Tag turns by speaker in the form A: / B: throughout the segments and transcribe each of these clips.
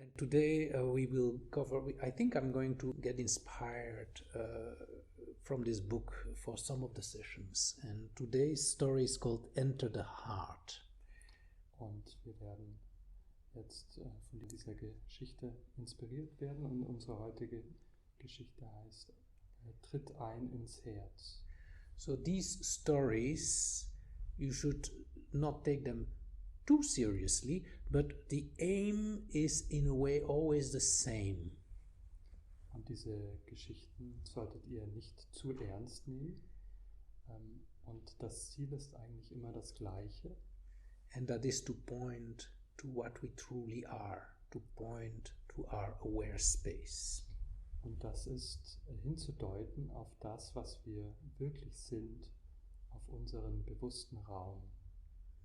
A: And today we will cover, I think I'm going to get inspired from this book for some of the sessions. And today's story is called Enter the Heart.
B: Und wir werden jetzt von dieser Geschichte inspiriert werden. Und unsere heutige Geschichte heißt Tritt ein ins Herz.
A: So these stories, you should not take them too seriously, but the aim is in a way always the same.
B: Und diese Geschichten solltet ihr nicht zu ernst nehmen. Und das Ziel ist eigentlich immer das Gleiche.
A: And that is to point to what we truly are, to point to our aware space.
B: Und das ist hinzudeuten auf das, was wir wirklich sind, auf unseren bewussten Raum.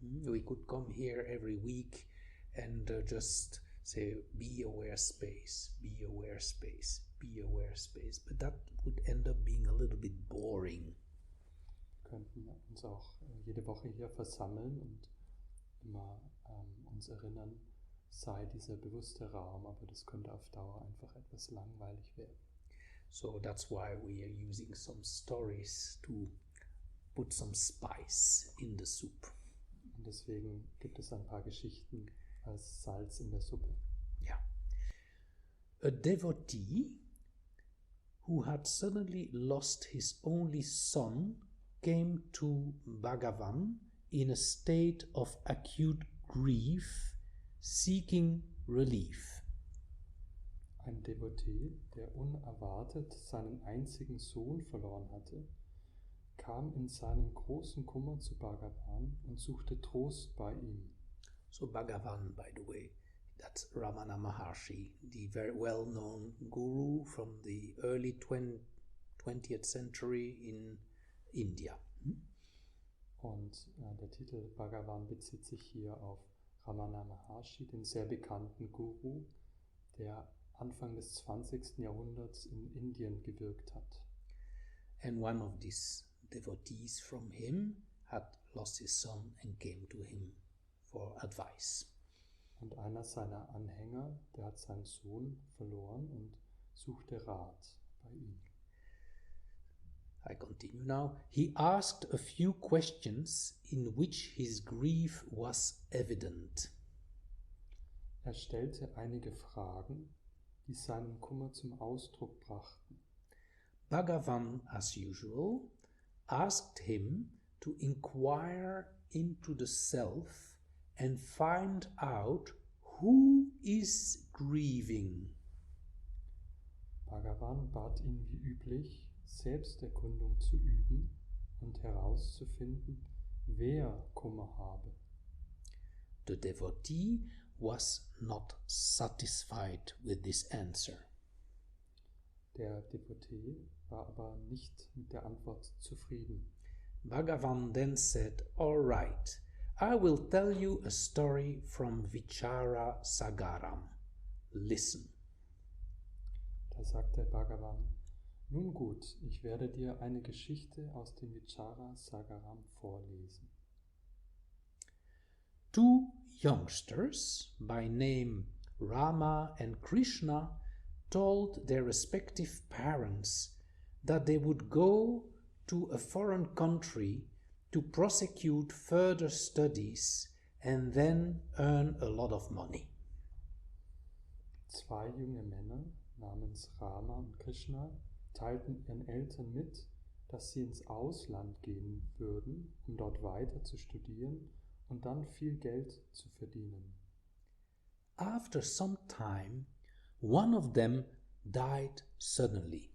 A: We could come here every week and just say, be aware space, be aware space, be aware space. But that would end up being a little bit boring.
B: Wir könnten uns auch jede Woche hier versammeln und immer uns erinnern, sei dieser bewusste Raum, aber das könnte auf Dauer einfach etwas langweilig werden.
A: So that's why we are using some stories to put some spice in the soup.
B: Und deswegen gibt es ein paar Geschichten als Salz in der Suppe.
A: Yeah. A devotee who had suddenly lost his only son came to Bhagavan in a state of acute grief, seeking relief.
B: Ein Devotee, der unerwartet seinen einzigen Sohn verloren hatte, kam in seinem großen Kummer zu Bhagavan und suchte Trost bei ihm.
A: So Bhagavan, by the way, that's Ramana Maharshi, the very well-known guru from the early 20th century in India.
B: Und der Titel Bhagavan bezieht sich hier auf Ramana Maharshi, den sehr bekannten Guru, der Anfang des 20. Jahrhunderts in Indien gewirkt hat.
A: And one of these devotees from him had lost his son and came to him for advice.
B: Und einer seiner Anhänger, der hat seinen Sohn verloren und suchte Rat bei ihm.
A: I continue now. He asked a few questions in which his grief was evident.
B: Er stellte einige Fragen, die seinen Kummer zum Ausdruck brachten.
A: Bhagavan, as usual, asked him to inquire into the self and find out who is grieving.
B: Bhagavan bat ihn wie üblich, Selbsterkundung zu üben und herauszufinden, wer Kummer habe.
A: The devotee was not satisfied with this answer.
B: Der Devotee war aber nicht mit der Antwort zufrieden.
A: Bhagavan then said, "All right, I will tell you a story from Vichara Sagaram. Listen."
B: Da sagte Bhagavan, nun gut, ich werde dir eine Geschichte aus dem Vichara Sagaram vorlesen.
A: Two youngsters by name Rama and Krishna told their respective parents that they would go to a foreign country to prosecute further studies and then earn a lot of money.
B: Zwei junge Männer namens Rama und Krishna teilten ihren Eltern mit, dass sie ins Ausland gehen würden, um dort weiter zu studieren und dann viel Geld zu verdienen.
A: After some time, one of them died suddenly.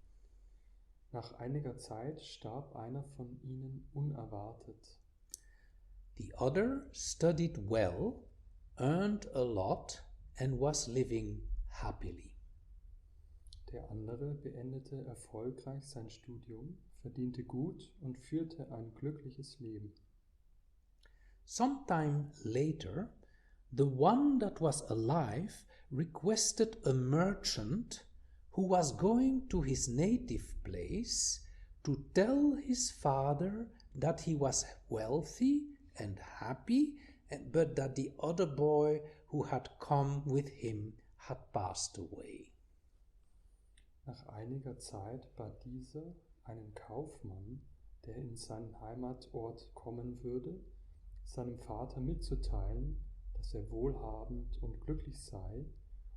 B: Nach einiger Zeit starb einer von ihnen unerwartet.
A: The other studied well, earned a lot, and was living happily.
B: Der andere beendete erfolgreich sein Studium, verdiente gut und führte ein glückliches Leben.
A: Sometime later, the one that was alive requested a merchant who was going to his native place to tell his father that he was wealthy and happy, but that the other boy who had come with him had passed away.
B: Nach einiger Zeit bat dieser einen Kaufmann, der in seinen Heimatort kommen würde, seinem Vater mitzuteilen, dass er wohlhabend und glücklich sei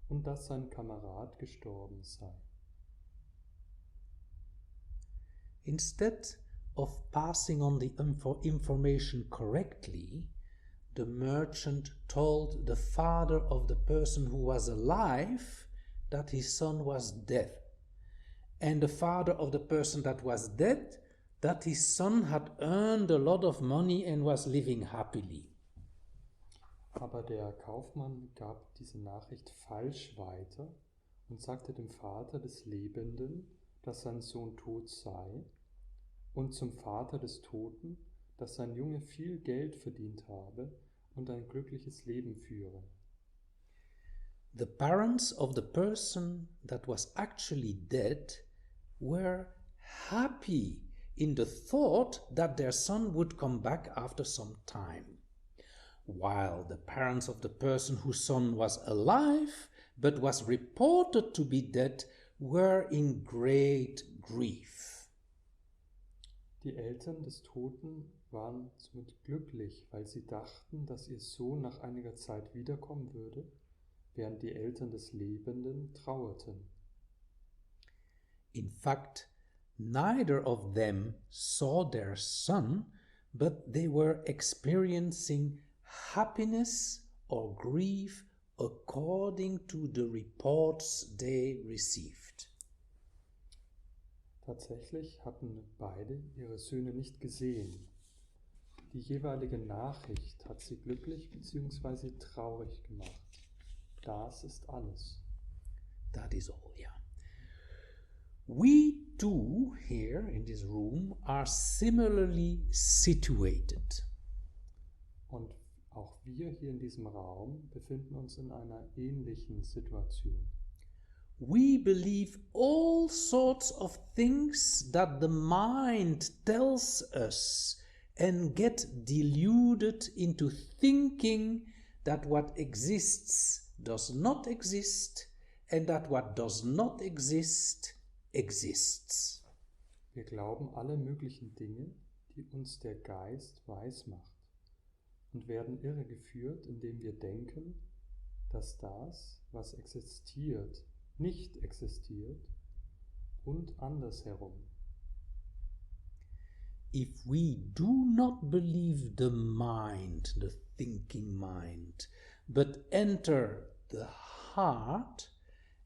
B: und dass sein Kamerad gestorben sei.
A: Instead of passing on the information correctly, the merchant told the father of the person who was alive that his son was dead, and the father of the person that was dead that his son had earned a lot of money and was living happily.
B: Aber der Kaufmann gab diese Nachricht falsch weiter und sagte dem Vater des Lebenden, dass sein Sohn tot sei, und zum Vater des Toten, dass sein Junge viel Geld verdient habe und ein glückliches Leben führe.
A: The parents of the person that was actually dead were happy in the thought that their son would come back after some time, while the parents of the person whose son was alive but was reported to be dead were in great grief.
B: Die Eltern des Toten waren somit glücklich, weil sie dachten, dass ihr Sohn nach einiger Zeit wiederkommen würde, während die Eltern des Lebenden trauerten.
A: In fact, neither of them saw their son, but they were experiencing happiness or grief according to the reports they received.
B: Tatsächlich hatten beide ihre Söhne nicht gesehen. Die jeweilige Nachricht hat sie glücklich bzw. traurig gemacht. Das ist alles.
A: That is all, yeah. We too, here in this room, are similarly situated.
B: Und auch wir hier in diesem Raum befinden uns in einer ähnlichen Situation.
A: We believe all sorts of things that the mind tells us and get deluded into thinking that what exists does not exist and that what does not exist exists.
B: Wir glauben alle möglichen Dinge, die uns der Geist weismacht, und werden irregeführt, indem wir denken, dass das, was existiert, nicht existiert und andersherum.
A: If we do not believe the mind, the thinking mind, but enter the heart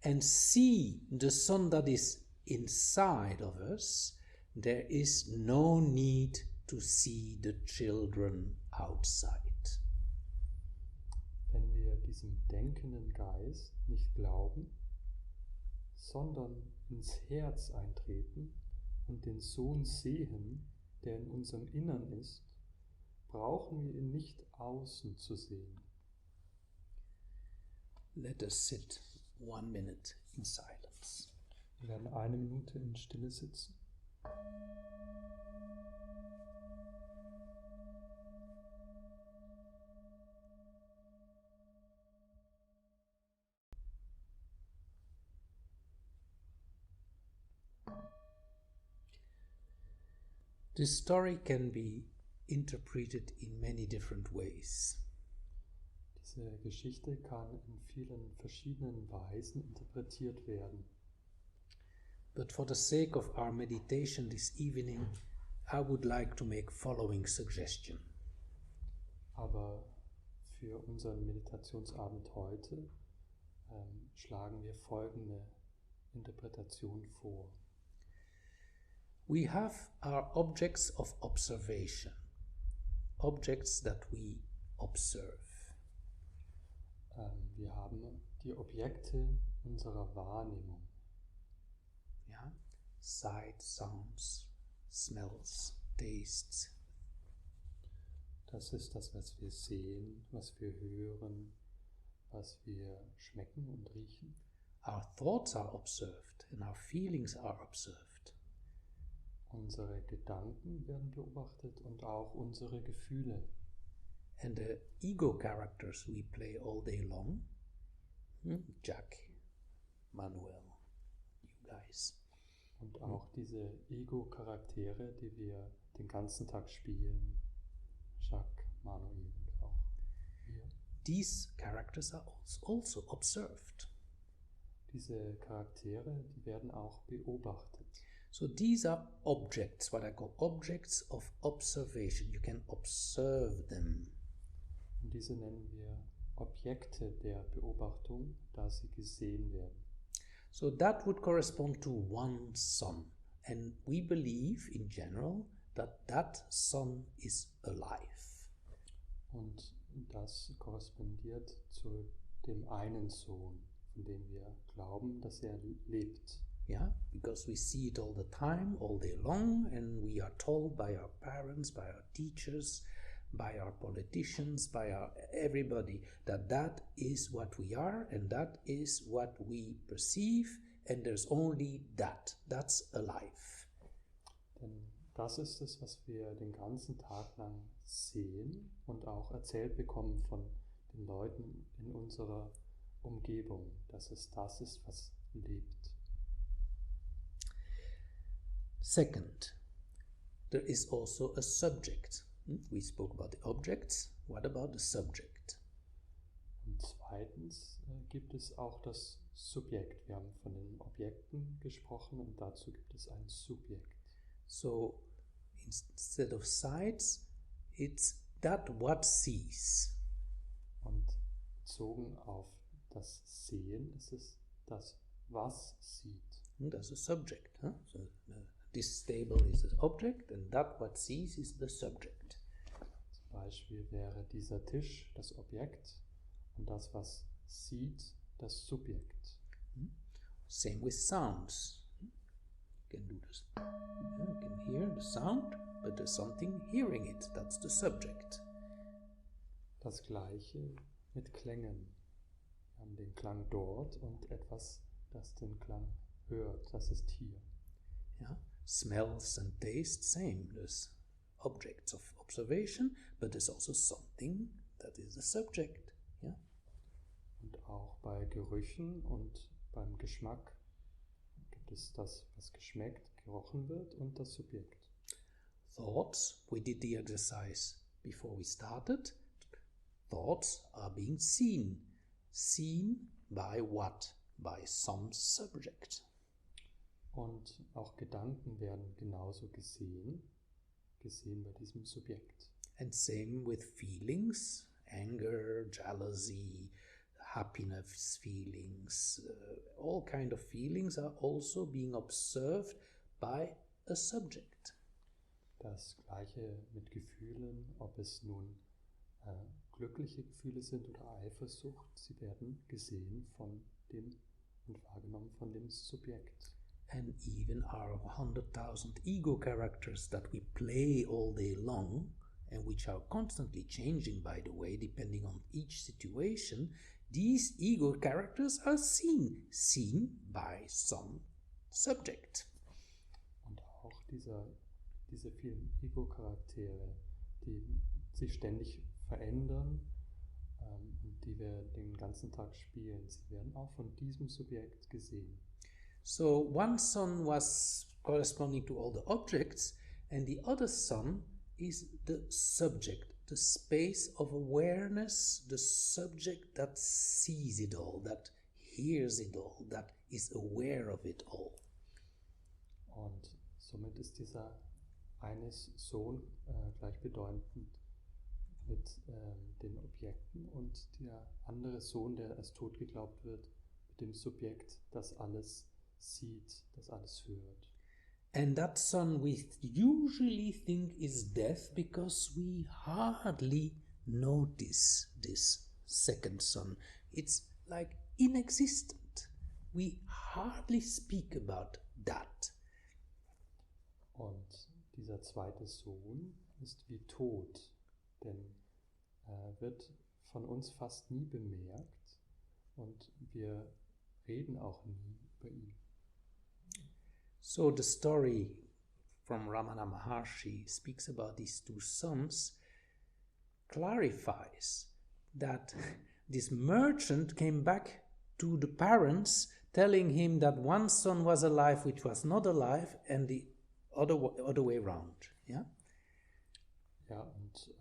A: and see the Son that is inside of us, there is no need to see the children outside.
B: Wenn wir diesem denkenden Geist nicht glauben, sondern ins Herz eintreten und den Sohn sehen, der in unserem Innern ist, brauchen wir ihn nicht außen zu sehen.
A: Let us sit 1 minute in silence.
B: Wir werden 1 Minute in Stille sitzen.
A: This story can be interpreted in many different ways.
B: Diese Geschichte kann in vielen verschiedenen Weisen interpretiert werden.
A: But for the sake of our meditation this evening, I would like to make following suggestion.
B: Aber für unseren Meditationsabend heute schlagen wir folgende Interpretation vor.
A: We have our objects of observation, objects that we observe.
B: Wir haben die Objekte unserer Wahrnehmung.
A: Yeah? Sight, sounds, smells, tastes.
B: Das ist das, was wir sehen, was wir hören, was wir schmecken und riechen.
A: Our thoughts are observed and our feelings are observed.
B: Unsere Gedanken werden beobachtet und auch unsere Gefühle.
A: And the ego characters we play all day long, Jack, Manuel, you guys.
B: Und auch diese Ego-Charaktere, die wir den ganzen Tag spielen, Jacques, Manuel und auch wir.
A: These characters are also observed.
B: Diese Charaktere, die werden auch beobachtet.
A: So these are objects, what I call objects of observation. You can observe them.
B: Und diese nennen wir Objekte der Beobachtung, da sie gesehen werden.
A: So that would correspond to one sun. And we believe in general that sun is alive.
B: Und das korrespondiert zu dem einen Sohn, von dem wir glauben, dass er lebt.
A: Yeah, because we see it all the time, all day long, and we are told by our parents, by our teachers, by our politicians, by everybody, that is what we are, and that is what we perceive, and there's only that. That's alive.
B: Denn das ist es, was wir den ganzen Tag lang sehen und auch erzählt bekommen von den Leuten in unserer Umgebung, dass es das ist, was lebt.
A: Second, there is also a subject. We spoke about the objects. What about the subject?
B: Und zweitens gibt es auch das Subjekt. Wir haben von den Objekten gesprochen und dazu gibt es ein Subjekt.
A: So instead of sights, it's that what sees.
B: Und bezogen auf das Sehen ist es das, was sieht.
A: That's a subject. So this table is an object, and that what sees is the subject.
B: Zum Beispiel wäre dieser Tisch das Objekt und das, was sieht, das Subjekt.
A: Same with sounds. You can do this. You can hear the sound, but there's something hearing it. That's the subject.
B: Das Gleiche mit Klängen. Wir haben den Klang dort und etwas, das den Klang hört. Das ist hier.
A: Yeah. Smells and taste, same. There's objects of observation, but there's also something that is the subject. Yeah.
B: Und auch bei Gerüchen und beim Geschmack gibt es das, was geschmeckt, gerochen wird und das Subjekt.
A: Thoughts, we did the exercise before we started. Thoughts are being seen. Seen by what? By some subject.
B: Und auch Gedanken werden genauso gesehen bei diesem Subjekt.
A: And same with feelings, anger, jealousy, happiness feelings, all kind of feelings are also being observed by a subject.
B: Das Gleiche mit Gefühlen, ob es nun glückliche Gefühle sind oder Eifersucht, sie werden gesehen von dem und wahrgenommen von dem Subjekt.
A: And even our 100,000 ego characters that we play all day long, and which are constantly changing, by the way, depending on each situation, these ego characters are seen by some subject.
B: Und auch diese vielen Ego-Charaktere, die sich ständig verändern und die wir den ganzen Tag spielen, sie werden auch von diesem Subjekt gesehen.
A: So one sun was corresponding to all the objects, and the other sun is the subject, the space of awareness, the subject that sees it all, that hears it all, that is aware of it all.
B: Und somit ist dieser eine Sohn gleichbedeutend mit den Objekten und der andere Sohn, der als tot geglaubt wird, mit dem Subjekt, das alles sieht, das alles hört.
A: And that sun we usually think is death because we hardly notice this second sun. It's like inexistent. We hardly speak about that.
B: Und dieser zweite Sohn ist wie tot, denn wird von uns fast nie bemerkt und wir reden auch nie über ihn.
A: So the story from Ramana Maharshi speaks about these two sons, clarifies that this merchant came back to the parents, telling him that one son was alive which was not alive and the other way around. Yeah?
B: Ja, und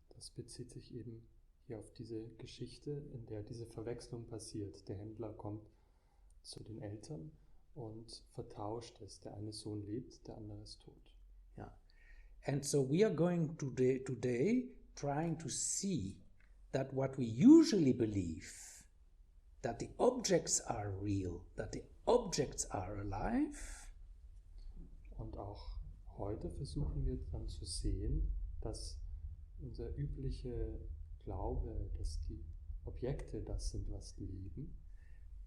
B: das bezieht sich eben hier auf diese Geschichte, in der diese Verwechslung passiert. Der Händler kommt zu den Eltern und vertauscht es. Der eine Sohn lebt, der andere ist tot.
A: Yeah. And so we are going today trying to see that what we usually believe, that the objects are real, that the objects are alive.
B: Und auch heute versuchen wir dann zu sehen, dass unser üblicher Glaube, dass die Objekte das sind, was leben,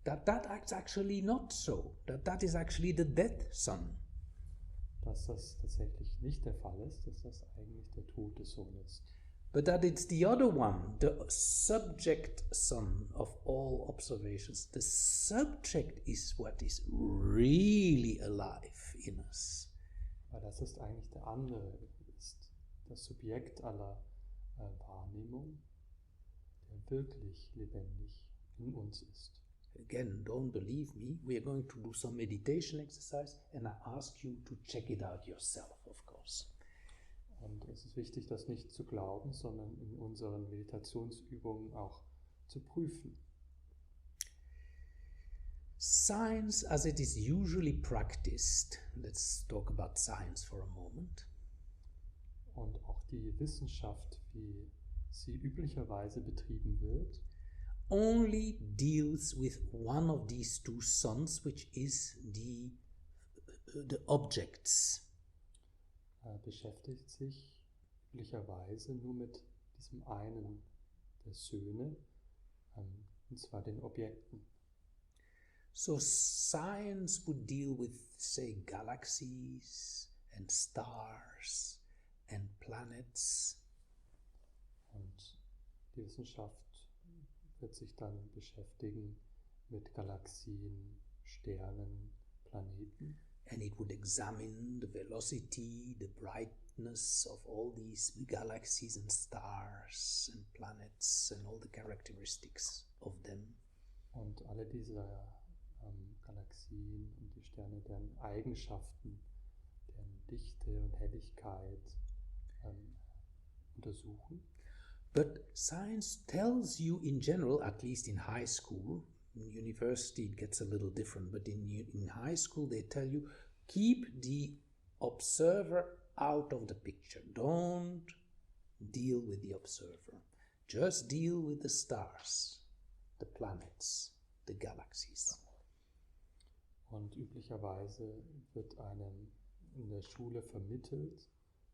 A: that's actually not so. That is actually the dead son.
B: dass das tatsächlich nicht der Fall ist, dass das eigentlich der tote Sohn ist.
A: But that it's the other one, the subject son of all observations. The subject is what is really alive in us.
B: Weil das ist eigentlich der andere, ist das Subjekt aller Wahrnehmung, der wirklich lebendig in uns ist.
A: Again, don't believe me. We are going to do some meditation exercise and I ask you to check it out yourself, of course.
B: Und es ist wichtig, das nicht zu glauben, sondern in unseren Meditationsübungen auch zu prüfen.
A: Science as it is usually practiced, let's talk about science for a moment.
B: Und auch die Wissenschaft, wie sie üblicherweise betrieben wird,
A: only deals with one of these two sons, which is the objects.
B: Beschäftigt sich üblicherweise nur mit diesem einen der Söhne, und zwar den Objekten.
A: So science would deal with, say, galaxies and stars and planets.
B: Und die Wissenschaft wird sich dann beschäftigen mit Galaxien, Sternen, Planeten.
A: And it would examine the velocity, the brightness of all these galaxies and stars and planets and all the characteristics of them.
B: Und alle diese Galaxien und die Sterne, deren Eigenschaften, deren Dichte und Helligkeit untersuchen.
A: But science tells you in general, at least in high school, in university it gets a little different, but in high school they tell you, keep the observer out of the picture. Don't deal with the observer. Just deal with the stars, the planets, the galaxies.
B: Und üblicherweise wird einem in der Schule vermittelt,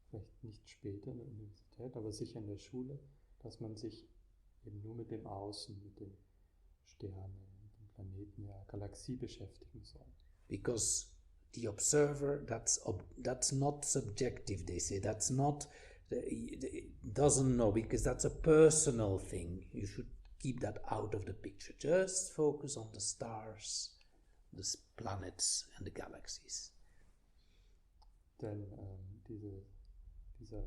B: vielleicht nicht später in der Universität, aber sicher in der Schule, dass man sich eben nur mit dem Außen, mit den Sternen, mit den Planeten der Galaxie beschäftigen soll.
A: Because the observer, that's not subjective, they say. That's not, doesn't know, because that's a personal thing. You should keep that out of the picture. Just focus on the stars, the planets and the galaxies.
B: Denn dieser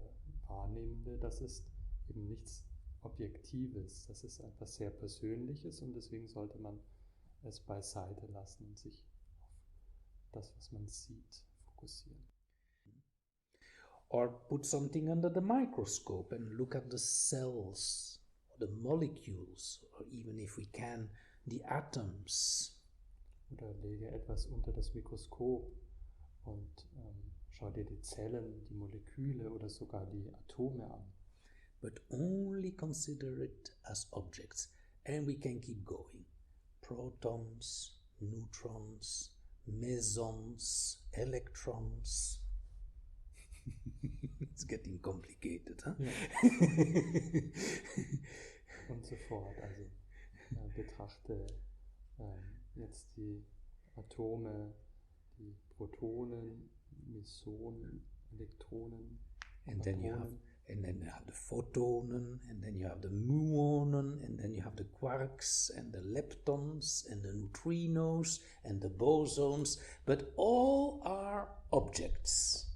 B: Wahrnehmende, das ist eben nichts Objektives, das ist etwas sehr Persönliches und deswegen sollte man es beiseite lassen und sich auf das, was man sieht, fokussieren.
A: Or put something under the microscope and look at the cells, or the molecules, or even if we can, the atoms.
B: Oder lege etwas unter das Mikroskop und schau dir die Zellen, die Moleküle oder sogar die Atome an.
A: But only consider it as objects, and we can keep going. Protons, neutrons, mesons, electrons. It's getting complicated, huh?
B: Ja. Und so fort. Also betrachte jetzt die Atome, die Protonen, Mesonen, Elektronen,
A: and then you have the photonen, and then you have the muonen, and then you have the quarks and the leptons and the neutrinos and the bosons, but all are objects.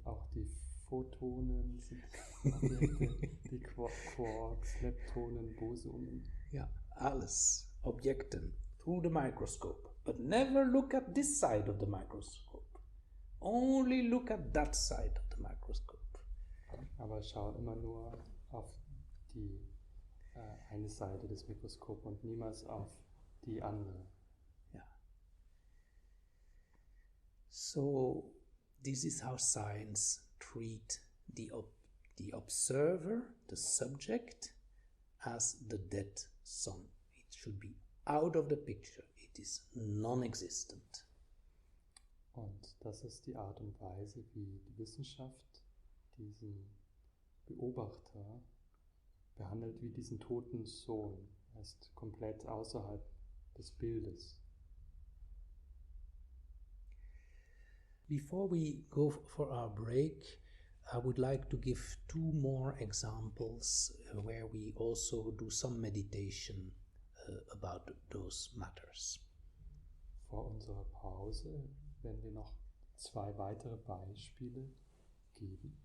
B: Auch die Photonen sind Objekte, die Quarks, Leptonen, Bosonen.
A: Ja, alles. Objekten through the microscope, but never look at this side of the microscope. Only look at that side of the microscope.
B: Aber schau immer nur auf die eine Seite des Mikroskops und niemals auf die andere.
A: Yeah. So this is how science treat the observer, the subject, as the dead sun. It should be out of the picture. It is non-existent.
B: Und das ist die Art und Weise, wie die Wissenschaft diesen Beobachter behandelt wie diesen toten Sohn. Er ist komplett außerhalb des Bildes.
A: Before we go for our break, I would like to give 2 more examples where we also do some meditation about those matters.
B: Vor unserer Pause werden wir noch 2 weitere Beispiele geben.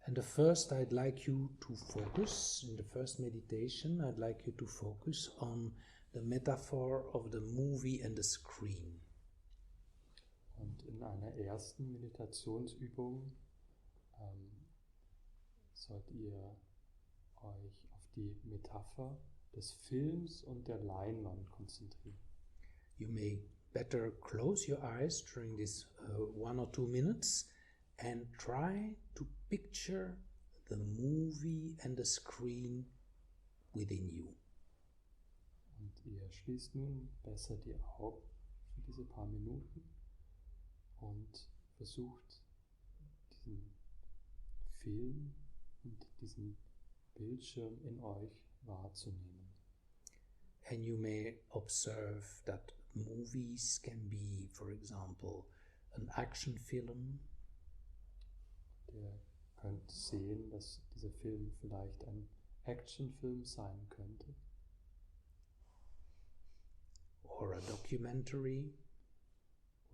A: And the first, I'd like you to focus, in the first meditation, I'd like you to focus on the metaphor of the movie and the screen.
B: Und in einer ersten Meditationsübung sollt ihr euch auf die Metapher des Films und der Leinwand konzentrieren.
A: You may better close your eyes during this 1 or 2 minutes and try to picture the movie and the screen within you.
B: Und ihr schließt nun besser die Augen für diese paar Minuten und versucht diesen Film und diesen Bildschirm in euch wahrzunehmen.
A: And you may observe that movies can be, for example, an action film.
B: Ihr könnt sehen, dass dieser Film vielleicht ein Actionfilm sein könnte.
A: Or a documentary.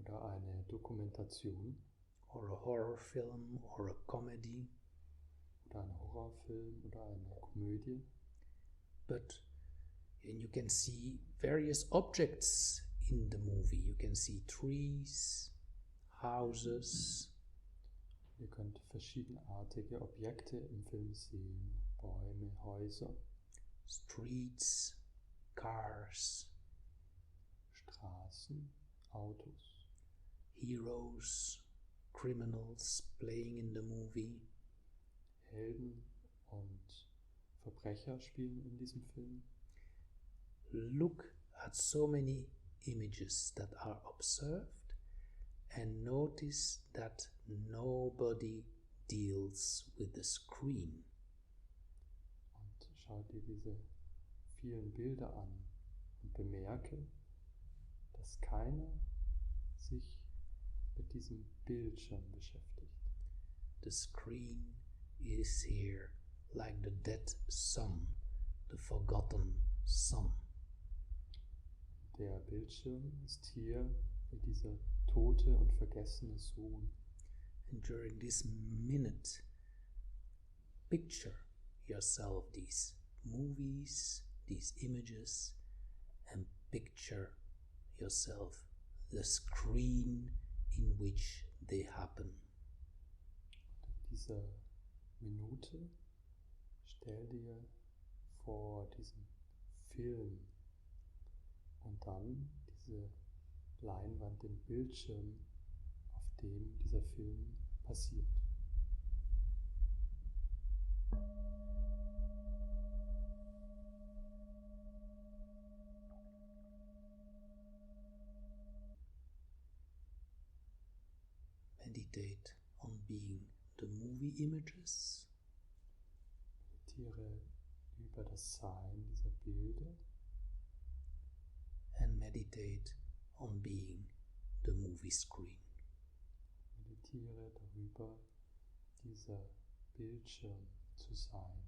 B: Oder eine Dokumentation.
A: Or a horror film or a comedy.
B: Oder ein Horrorfilm oder eine Komödie.
A: But and you can see various objects in the movie. You can see trees, houses.
B: Ihr könnt verschiedenartige Objekte im Film sehen. Bäume, Häuser.
A: Streets, cars.
B: Straßen, Autos.
A: Heroes, criminals playing in the movie.
B: Helden und Verbrecher spielen in diesem Film.
A: Look at so many images that are observed and notice that nobody deals with the screen.
B: Und schau dir diese vielen Bilder an und bemerke, dass keiner sich mit diesem Bildschirm beschäftigt.
A: The screen is here like the dead son, the forgotten son.
B: Der Bildschirm ist hier wie dieser tote und vergessene Sohn.
A: And during this minute, picture yourself these movies, these images, and picture yourself the screen in which they happen.
B: In dieser Minute stell dir vor diesen Film und dann diese Leinwand, den Bildschirm, auf dem dieser Film passiert.
A: Meditate on being the movie images.
B: Meditiere über das Sein dieser Bilder.
A: And meditate on being the movie screen.
B: Meditiere darüber, dieser Bildschirm zu sein.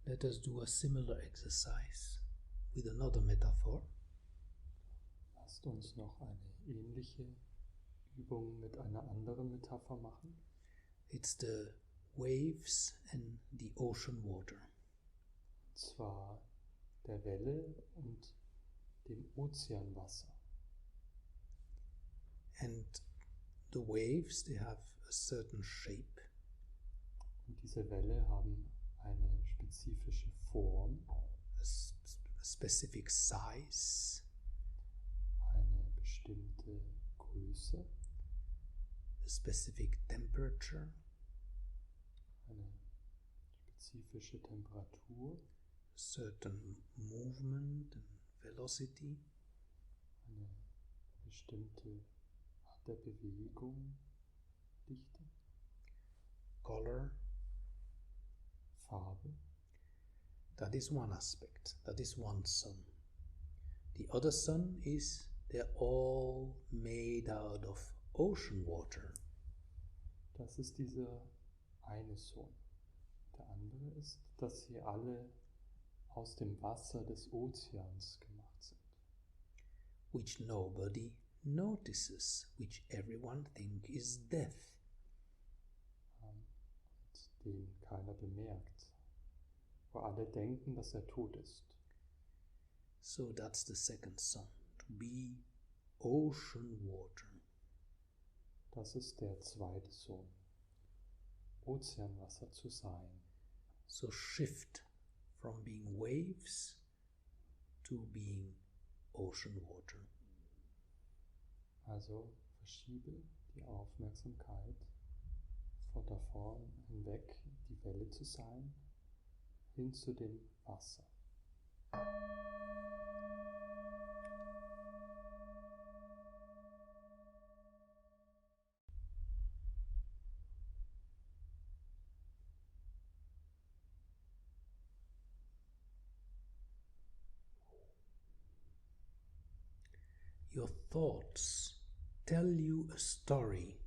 A: let us do a similar exercise with another metaphor.
B: Lasst uns noch eine ähnliche Übung mit einer anderen Metapher machen.
A: It's the waves and the ocean water.
B: Und zwar der Welle und dem Ozeanwasser.
A: And the waves, they have a certain shape.
B: Und diese Welle haben eine spezifische Form,
A: A specific size,
B: eine bestimmte Größe,
A: a specific temperature,
B: eine spezifische Temperatur,
A: a certain movement and velocity,
B: eine bestimmte Art der Bewegung, Dichte,
A: color.
B: Farbe.
A: That is one aspect, that is one sun. The other sun is they're all made out of ocean water.
B: Das ist dieser eine Sohn. Der andere ist, dass sie alle aus dem Wasser des Ozeans gemacht sind.
A: Which nobody notices, which everyone thinks is death.
B: Und den keiner bemerkt. Wo alle denken, dass er tot ist.
A: So that's the second sun, to be ocean water.
B: Das ist der zweite Sohn. Ozeanwasser zu sein.
A: So shift from being waves to being ocean water.
B: Also verschiebe die Aufmerksamkeit von davon hinweg, die Welle zu sein, hin zu dem Wasser.
A: Your thoughts tell you a story,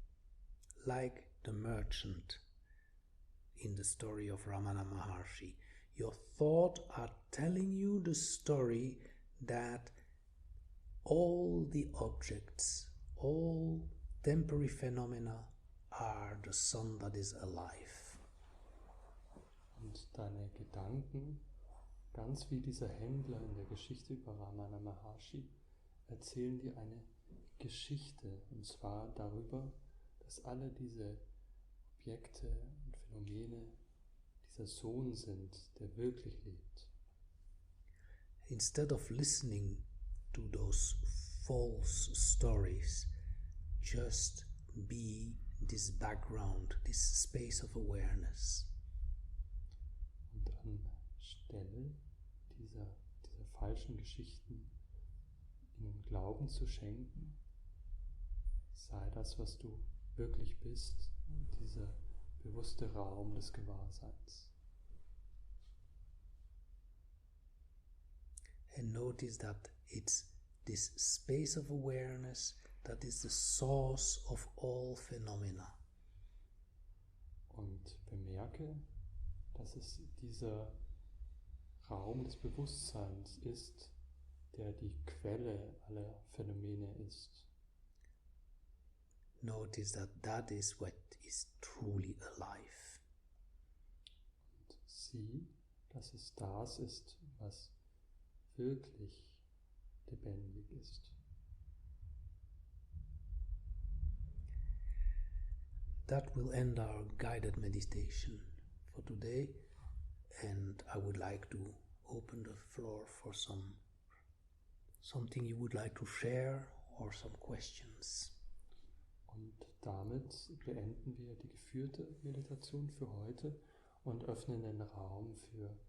A: like the merchant in the story of Ramana Maharshi. Your thoughts are telling you the story that all the objects, all temporary phenomena are the sun that is alive.
B: Und deine Gedanken, ganz wie dieser Händler in der Geschichte über Ramana Maharshi, erzählen dir eine Geschichte, und zwar darüber, dass alle diese Objekte und Phänomene dieser Sohn sind, der wirklich lebt.
A: Instead of listening to those false stories, just be this background, this space of awareness.
B: Und anstelle dieser falschen Geschichten ihnen Glauben zu schenken, sei das, was du wirklich bist, dieser bewusste Raum des Gewahrseins.
A: And notice that it's this space of awareness that is the source of all phenomena.
B: Und bemerke, dass es dieser Raum des Bewusstseins ist, der die Quelle aller Phänomene ist.
A: Notice that that is what is truly alive.
B: Und sieh, dass es das ist, was wirklich lebendig ist.
A: That will end our guided meditation for today, and I would like to open the floor for something you would like to share or some questions.
B: Und damit beenden wir die geführte Meditation für heute und öffnen den Raum für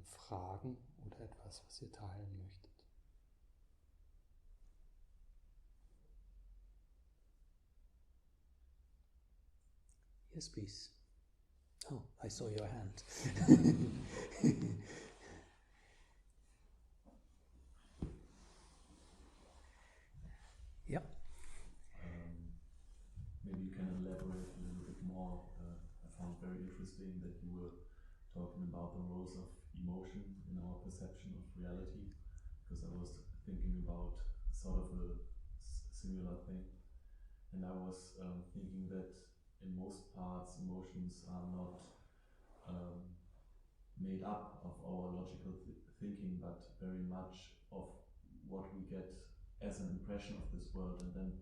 B: Fragen oder etwas, was ihr teilen möchtet.
A: Yes, please. Oh, I saw your hand. Yep.
C: Maybe you can elaborate a little bit more. I found very interesting that you were talking about the roles of emotion in our perception of reality, because I was thinking about sort of a similar thing. And I was thinking that in most parts emotions are not made up of our logical thinking, but very much of what we get as an impression of this world, and then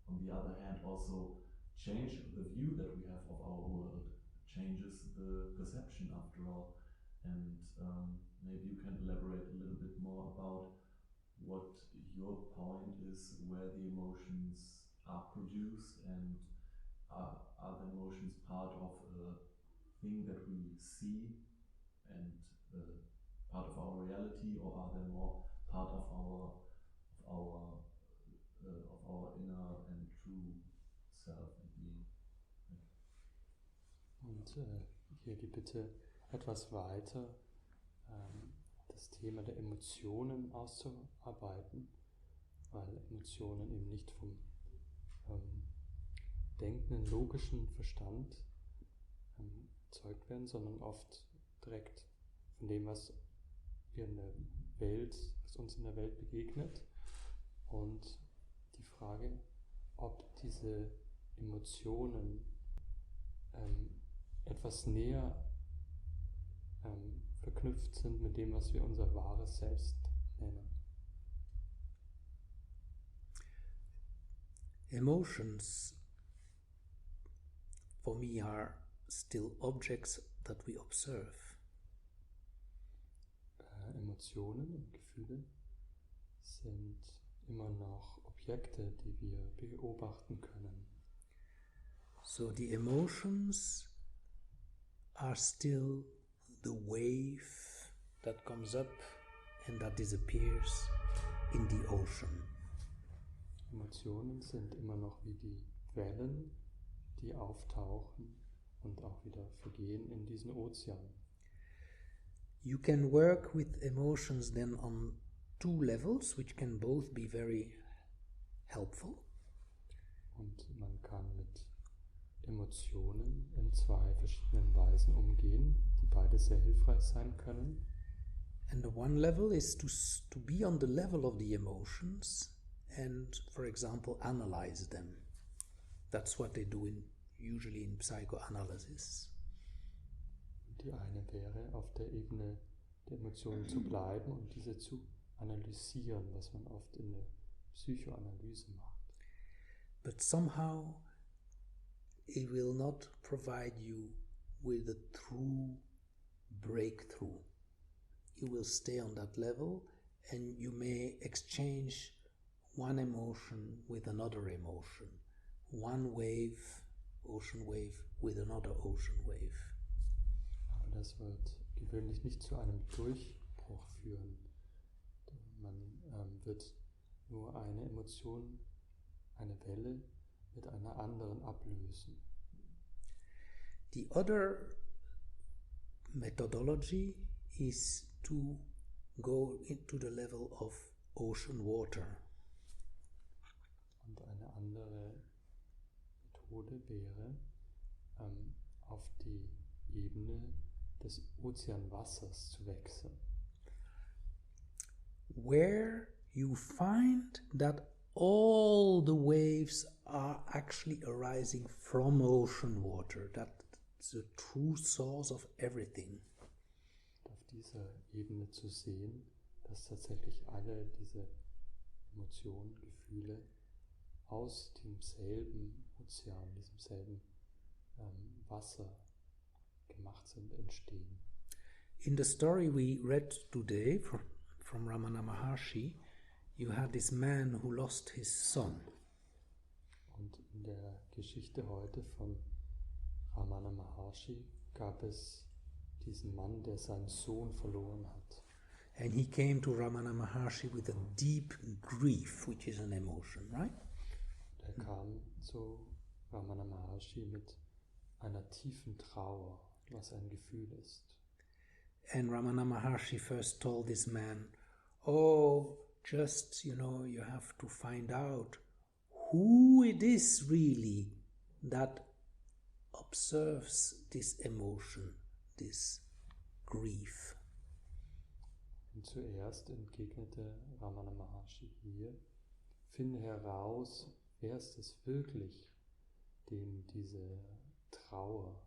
C: on the other hand also change the view that we have of our world, changes the perception after all. And maybe you can elaborate a little bit more about what your point is, where the emotions are produced, and are the emotions part of a thing that we see and part of our reality, or are they more part of our inner and true self and being?
B: Und hier die Bitte, etwas weiter das Thema der Emotionen auszuarbeiten, weil Emotionen eben nicht vom denkenden, logischen Verstand erzeugt werden, sondern oft direkt von dem, was wir in der Welt, was uns in der Welt begegnet. Und die Frage, ob diese Emotionen etwas näher verknüpft sind mit dem, was wir unser wahres Selbst nennen.
A: Emotions, for me, are still objects that we observe.
B: Emotionen und Gefühle sind immer noch Objekte, die wir beobachten können.
A: So the emotions are still the wave that comes up and that disappears in the ocean.
B: Emotionen sind immer noch wie die Wellen, die auftauchen und auch wieder vergehen in diesen Ozean.
A: You can work with emotions then on two levels, which can both be very helpful.
B: Und man kann mit Emotionen in zwei verschiedenen Weisen umgehen, die beide sehr hilfreich sein können.
A: And the one level is to be on the level of the emotions and, for example, analyze them. That's what they do usually in psychoanalysis.
B: Die eine wäre, auf der Ebene der Emotionen zu bleiben und diese zu analysieren, was man oft in der Psychoanalyse macht.
A: But somehow it will not provide you with a true breakthrough. You will stay on that level and you may exchange one emotion with another emotion, one wave, ocean wave, with another ocean wave.
B: Aber das wird gewöhnlich nicht zu einem Durchbruch führen. Man wird nur eine Emotion, eine Welle mit einer anderen ablösen.
A: The other methodology is to go into the level of ocean water.
B: Und eine andere Methode wäre, auf die Ebene des Ozeanwassers zu wechseln.
A: Where you find that all the waves are actually arising from ocean water. That's the true source of everything.
B: Auf dieser Ebene zu sehen, dass tatsächlich alle diese Emotionen, Gefühle aus demselben Ozean, diesem selben Wasser gemacht sind, entstehen.
A: In the story we read today from Ramana Maharshi, you had this man who lost his son.
B: Und in der Geschichte heute von Ramana Maharshi gab es diesen Mann, der seinen Sohn verloren hat.
A: And he came to Ramana Maharshi with a deep grief, which is an emotion, right?
B: Er kam zu Ramana Maharshi mit einer tiefen Trauer, was ein Gefühl ist.
A: And Ramana Maharshi first told this man, oh, just, you have to find out who it is really that observes this emotion, this grief.
B: Und zuerst entgegnete Ramana Maharshi hier: Finde heraus, wer ist es wirklich, dem diese Trauer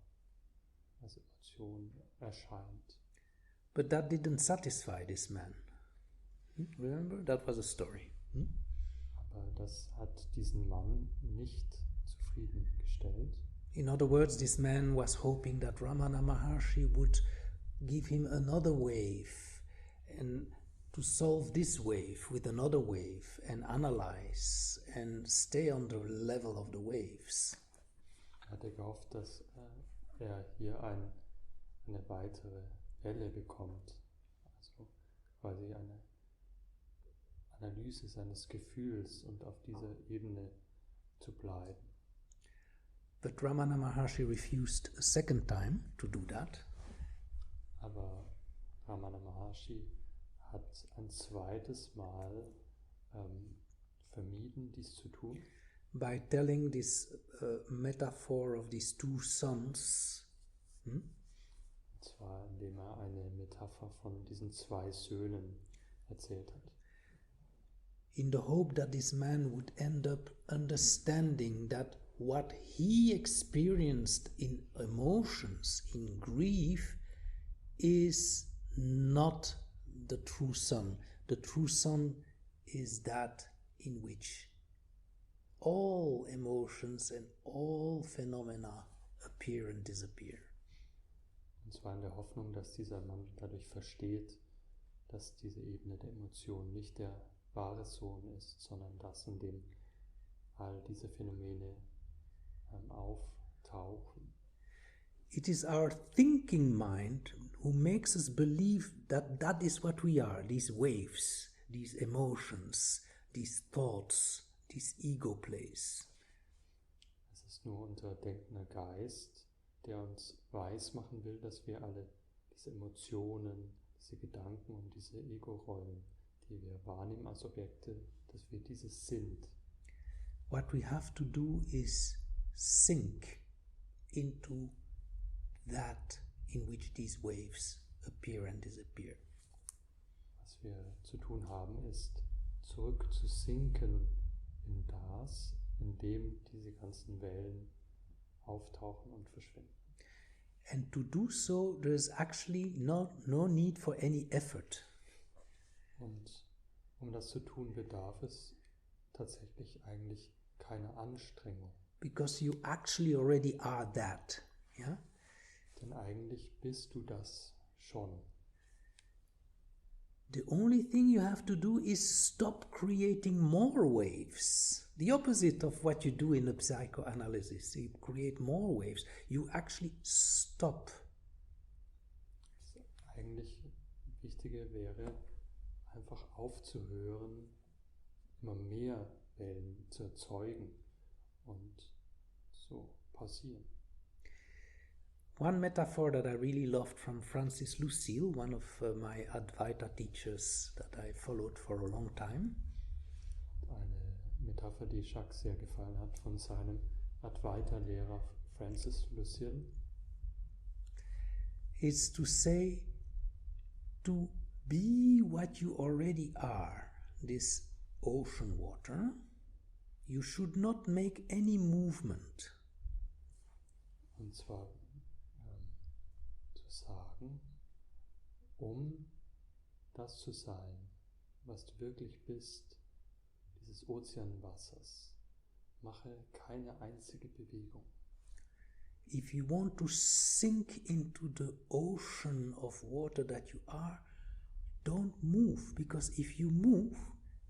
B: als Emotion erscheint.
A: But that didn't satisfy this man. Remember? That was a story.
B: Aber das hat diesen Mann nicht zufriedengestellt.
A: In other words, this man was hoping that Ramana Maharshi would give him another wave and to solve this wave with another wave and analyze and stay on the level of the waves.
B: Er hatte gehofft, dass er hier eine weitere Welle bekommt, also quasi eine Analyse seines Gefühls und auf dieser Ebene zu bleiben.
A: But Ramana Maharshi refused a second time to do that.
B: Aber Ramana Maharshi hat ein zweites Mal vermieden, dies zu tun.
A: By telling this metaphor of these two sons.
B: Und zwar indem er eine Metapher von diesen zwei Söhnen erzählt hat.
A: In the hope that this man would end up understanding that what he experienced in emotions, in grief, is not the true son. The true son is that in which all emotions and all phenomena appear and disappear.
B: Und zwar in der Hoffnung, dass dieser Mann dadurch versteht, dass diese Ebene der Emotion nicht der wahre Sohn ist, sondern das, in dem all diese Phänomene auftauchen.
A: It is our thinking mind who makes us believe that that is what we are, these waves, these emotions, these thoughts, this ego plays.
B: Es ist nur unser denkender Geist, der uns weismachen will, dass wir alle diese Emotionen, diese Gedanken und diese Ego-Rollen, die wir wahrnehmen als Objekte, dass wir dieses sind.
A: What we have to do is sink into that in which these waves appear and disappear.
B: Was wir zu tun haben, ist zurückzusinken in das, in dem diese ganzen Wellen auftauchen und verschwinden.
A: And to do so, there is actually no need for any effort.
B: Und um das zu tun, bedarf es tatsächlich eigentlich keiner Anstrengung.
A: Because you actually already are that. Yeah?
B: Denn eigentlich bist du das schon.
A: The only thing you have to do is stop creating more waves. The opposite of what you do in a psychoanalysis. You create more waves. You actually stop.
B: Das eigentlich Wichtige wäre, einfach aufzuhören, immer mehr Wellen zu erzeugen und so passieren.
A: One metaphor that I really loved from Francis Lucille, one of my Advaita teachers that I followed for a long time.
B: Eine Metapher, die Jacques sehr gefallen hat, von seinem Advaita-Lehrer Francis Lucille,
A: is to say, to be what you already are, this ocean water, you should not make any movement.
B: Und zwar zu sagen, um das zu sein, was du wirklich bist, dieses Ozeanwassers, mache keine einzige Bewegung.
A: If you want to sink into the ocean of water that you are, don't move, because if you move,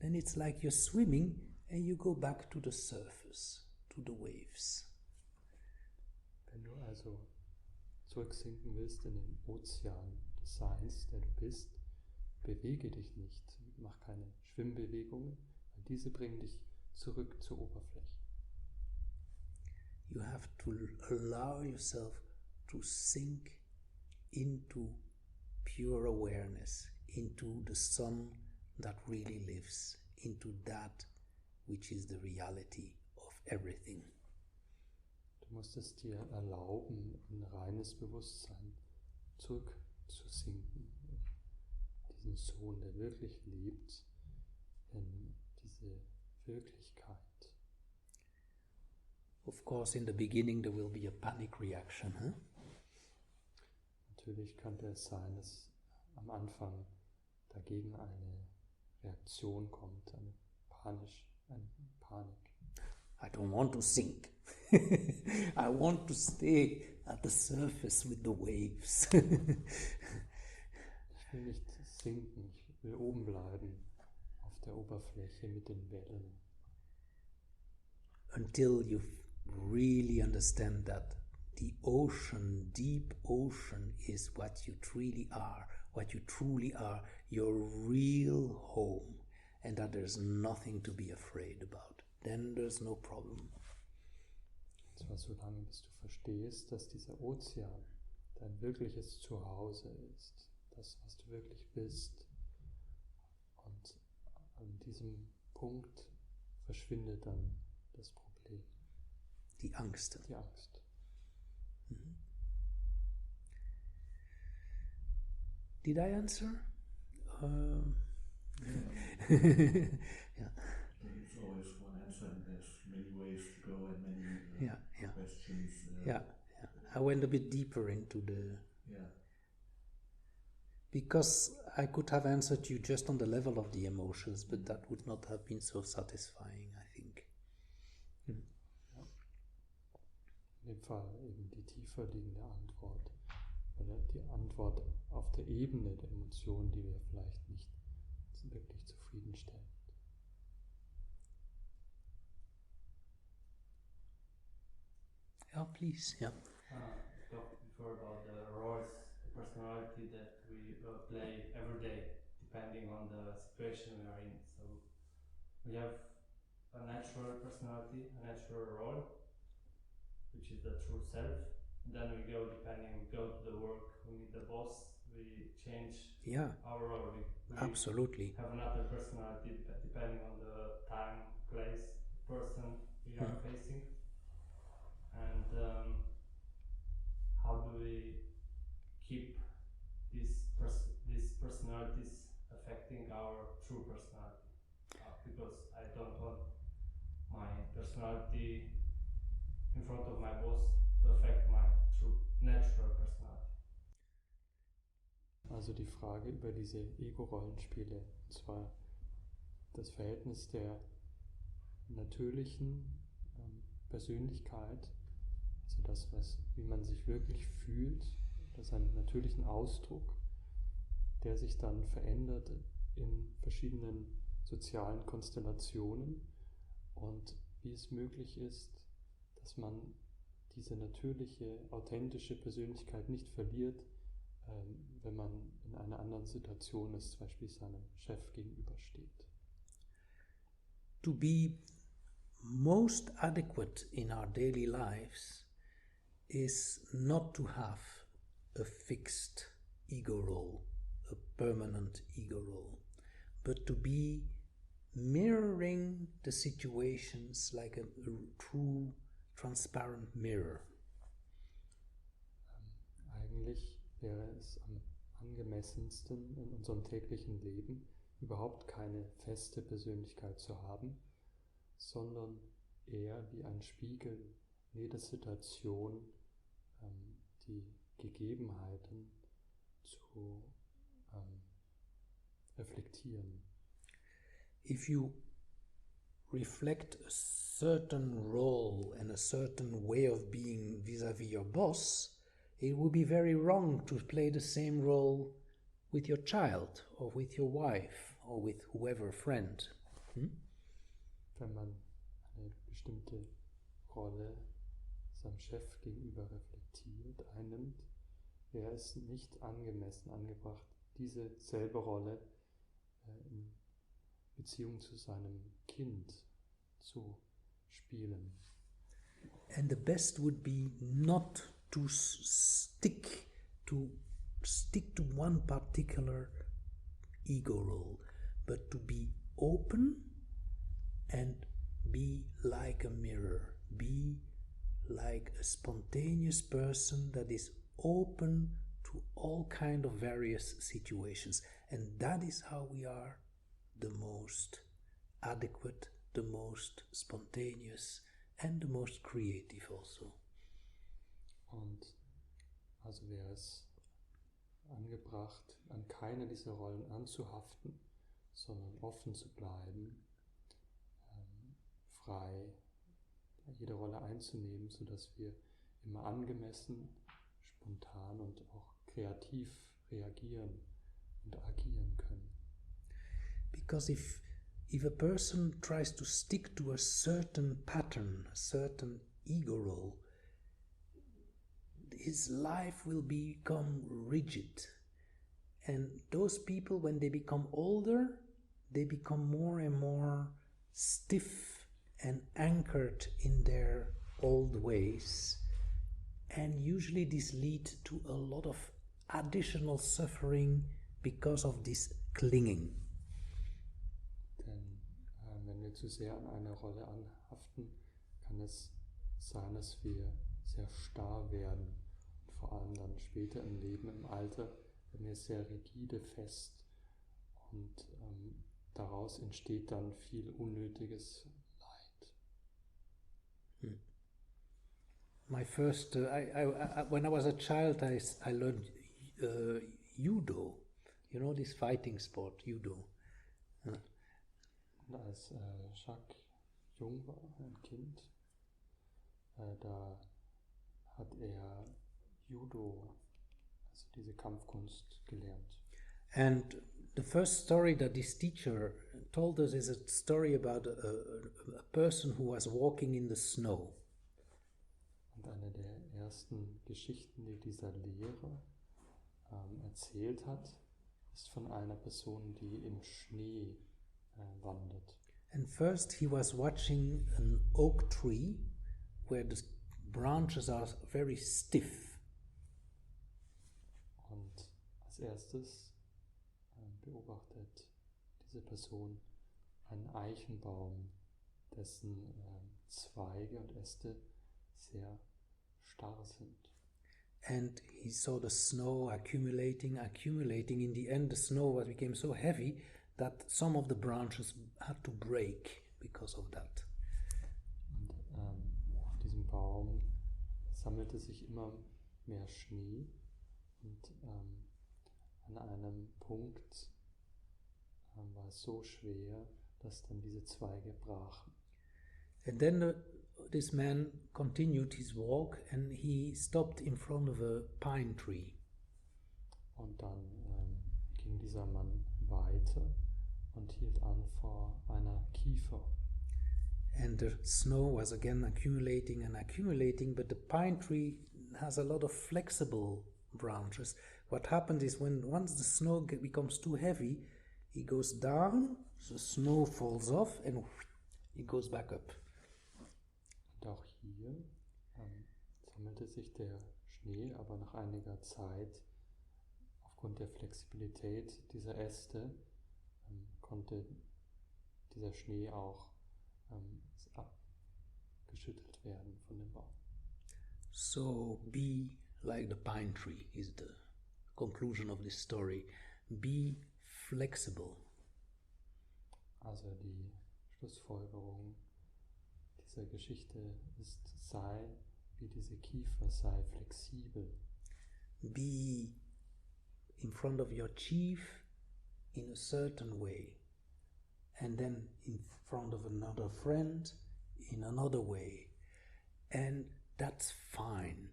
A: then it's like you're swimming and you go back to the surface, to the waves.
B: Wenn du also zurücksinken willst in den Ozean des Seins, der du bist, bewege dich nicht, mach keine Schwimmbewegungen, weil diese bringen dich zurück zur Oberfläche.
A: You have to allow yourself to sink into pure awareness, into the sun that really lives, into that which is the reality of everything.
B: Du musst es dir erlauben, in reines Bewusstsein zu sinken, diesen Sohn, der wirklich lebt, in diese Wirklichkeit.
A: Of course, in the beginning there will be a panic reaction, huh?
B: Natürlich könnte es sein, dass am Anfang dagegen eine Reaktion kommt, eine Panik.
A: I don't want to sink. I want to stay at the surface with the waves.
B: Ich will nicht sinken, ich will oben bleiben, auf der Oberfläche mit den Wellen.
A: Until you really understand that the ocean, deep ocean, is what you truly are, your real home, and that there's nothing to be afraid about. Then there's no problem.
B: Und zwar so lange, bis du verstehst, dass dieser Ozean dein wirkliches Zuhause ist, das, was du wirklich bist. Und an diesem Punkt verschwindet dann das Problem.
A: Die Angst.
B: Die Angst.
A: Mhm. Did I answer?
C: Yeah. It's always one answer, and there's many ways to go and many questions.
A: I went a bit deeper into the...
C: Yeah.
A: Because I could have answered you just on the level of the emotions, but that would not have been so satisfying, I think.
B: Ja. In dem Fall eben die tiefer liegende Antwort, oder die Antwort auf der Ebene der Emotionen, die wir vielleicht nicht wirklich zufriedenstellt.
A: Yeah, please, yeah.
D: We talked before about the roles, the personality that we play every day, depending on the situation we are in. So we have a natural personality, a natural role, which is the true self. And then we go to the work, we meet the boss, we change our role. We
A: Absolutely.
D: have another personality depending on the time, place, person we are facing. And how do we keep these personalities affecting our true personality? Because I don't want my personality in front of my boss to affect my true natural personality.
B: Also die Frage über diese Ego-Rollenspiele, und zwar das Verhältnis der natürlichen Persönlichkeit, also das, wie man sich wirklich fühlt, das ist einen natürlichen Ausdruck, der sich dann verändert in verschiedenen sozialen Konstellationen, und wie es möglich ist, dass man diese natürliche, authentische Persönlichkeit nicht verliert, wenn man in einer anderen Situation ist, zum Beispiel seinem Chef gegenübersteht.
A: To be most adequate in our daily lives is not to have a fixed ego role, a permanent ego role, but to be mirroring the situations like a true transparent mirror.
B: Eigentlich wäre es am angemessensten in unserem täglichen Leben überhaupt keine feste Persönlichkeit zu haben, sondern eher wie ein Spiegel in jeder Situation die Gegebenheiten zu reflektieren.
A: If you reflect a certain role and a certain way of being vis-à-vis your boss, it would be very wrong to play the same role with your child or with your wife or with whoever friend.
B: Wenn man eine bestimmte Rolle seinem Chef gegenüber reflektiert, einnimmt, wäre es nicht angemessen, angebracht, diese selbe Rolle in Beziehung zu seinem Kind zu spielen.
A: And the best would be not to stick to one particular ego role, but to be open and be like a mirror, be like a spontaneous person that is open to to all kind of various situations. And that is how we are the most adequate, the most spontaneous and the most creative also.
B: Und also wäre es angebracht, an keiner dieser Rollen anzuhaften, sondern offen zu bleiben, frei jede Rolle einzunehmen, sodass wir immer angemessen, spontan und auch kreativ reagieren und agieren können.
A: Because if a person tries to stick to a certain pattern, a certain ego role, his life will become rigid. And those people, when they become older, they become more and more stiff and anchored in their old ways. And usually this leads to a lot of additional suffering because of this clinging.
B: Denn wenn wir zu sehr an eine Rolle anhaften, kann es sein, dass wir sehr starr werden. Und vor allem dann später im Leben, im Alter, werden wir sehr rigide, fest. Und daraus entsteht dann viel unnötiges Leid.
A: My first, when I was a child, I learned judo. You know this fighting sport, judo.
B: Und als Jacques jung war, ein Kind, da hat er Judo, also diese Kampfkunst, gelernt.
A: And the first story that this teacher told us is a story about a person who was walking in the snow.
B: Und eine der ersten Geschichten, die dieser Lehrer erzählt hat, ist von einer Person, die im Schnee wandert.
A: And first he was watching an oak tree where the branches are very stiff.
B: Und als erstes beobachtet diese Person einen Eichenbaum, dessen Zweige und Äste sehr starr sind.
A: And he saw the snow accumulating. In the end, the snow became so heavy that some of the branches had to break because of that.
B: Und auf diesem Baum sammelte sich immer mehr Schnee und an einem Punkt war es so schwer, dass dann diese Zweige brachen.
A: And then this man continued his walk and he stopped in front of a pine tree.
B: Und dann ging dieser Mann weiter und hielt an vor einer Kiefer.
A: And the snow was again accumulating, but the pine tree has a lot of flexible branches. What happens is once the snow becomes too heavy, it goes down, the snow falls off and it goes back up.
B: Und auch hier sammelte sich der Schnee, aber nach einiger Zeit, aufgrund der Flexibilität dieser Äste, konnte dieser Schnee auch abgeschüttelt werden von dem Baum.
A: So be like the pine tree is the conclusion of this story. Be flexible.
B: Also die Schlussfolgerung dieser Geschichte ist, sei wie diese Kiefer, sei flexibel.
A: Be in front of your chief in a certain way, and then in front of another friend in another way, and that's fine.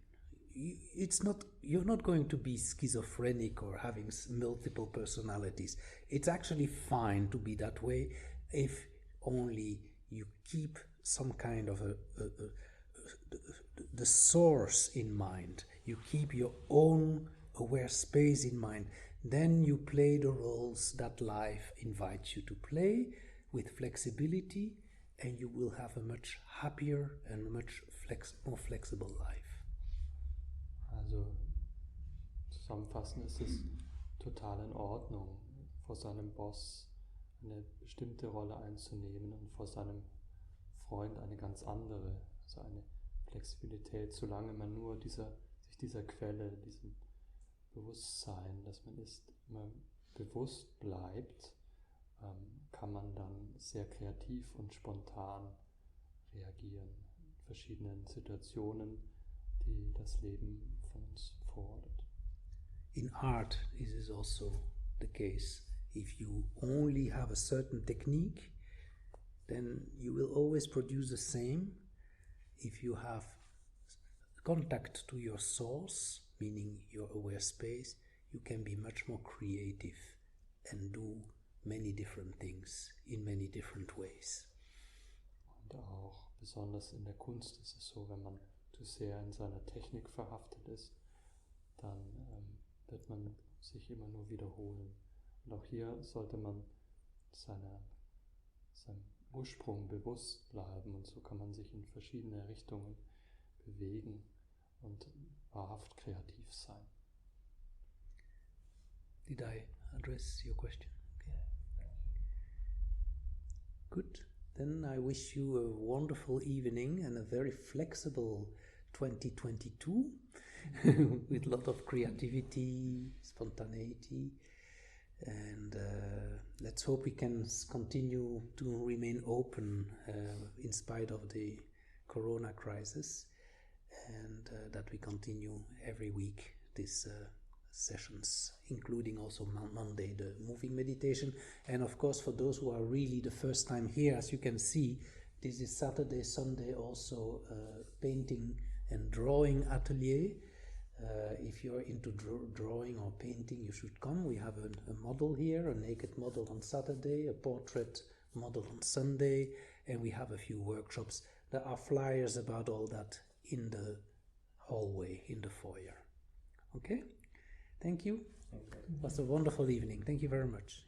A: You're not going to be schizophrenic or having multiple personalities. It's actually fine to be that way if only you keep some kind of the source in mind. You keep your own aware space in mind. Then you play the roles that life invites you to play with flexibility, and you will have a much happier and much more flexible life.
B: Also zusammenfassend ist es total in Ordnung, vor seinem Boss eine bestimmte Rolle einzunehmen und vor seinem Freund eine ganz andere, also eine Flexibilität, solange man nur sich dieser Quelle, diesem Bewusstsein, dass man immer bewusst bleibt, kann man dann sehr kreativ und spontan reagieren in verschiedenen Situationen, die das Leben von uns fordert.
A: In art, this is also the case. If you only have a certain technique, then you will always produce the same. If you have contact to your source, meaning your aware space, you can be much more creative and do many different things in many different ways.
B: Und auch besonders in der Kunst ist es so, wenn man zu sehr in seiner Technik verhaftet ist, dann wird man sich immer nur wiederholen. Und auch hier sollte man seinem Ursprung bewusst bleiben, und so kann man sich in verschiedene Richtungen bewegen und wahrhaft kreativ sein.
A: Did I address your question? Okay. Good. Then I wish you a wonderful evening and a very flexible 2022 with a lot of creativity, spontaneity, and let's hope we can continue to remain open in spite of the corona crisis, and that we continue every week these sessions, including also Monday, the moving meditation. And of course, for those who are really the first time here, as you can see, this is Saturday, Sunday also painting and drawing atelier. If you're into drawing or painting, you should come. We have a model here, a naked model on Saturday, a portrait model on Sunday, and we have a few workshops. There are flyers about all that in the hallway, in the foyer. Okay? Thank you. It was a wonderful evening. Thank you very much.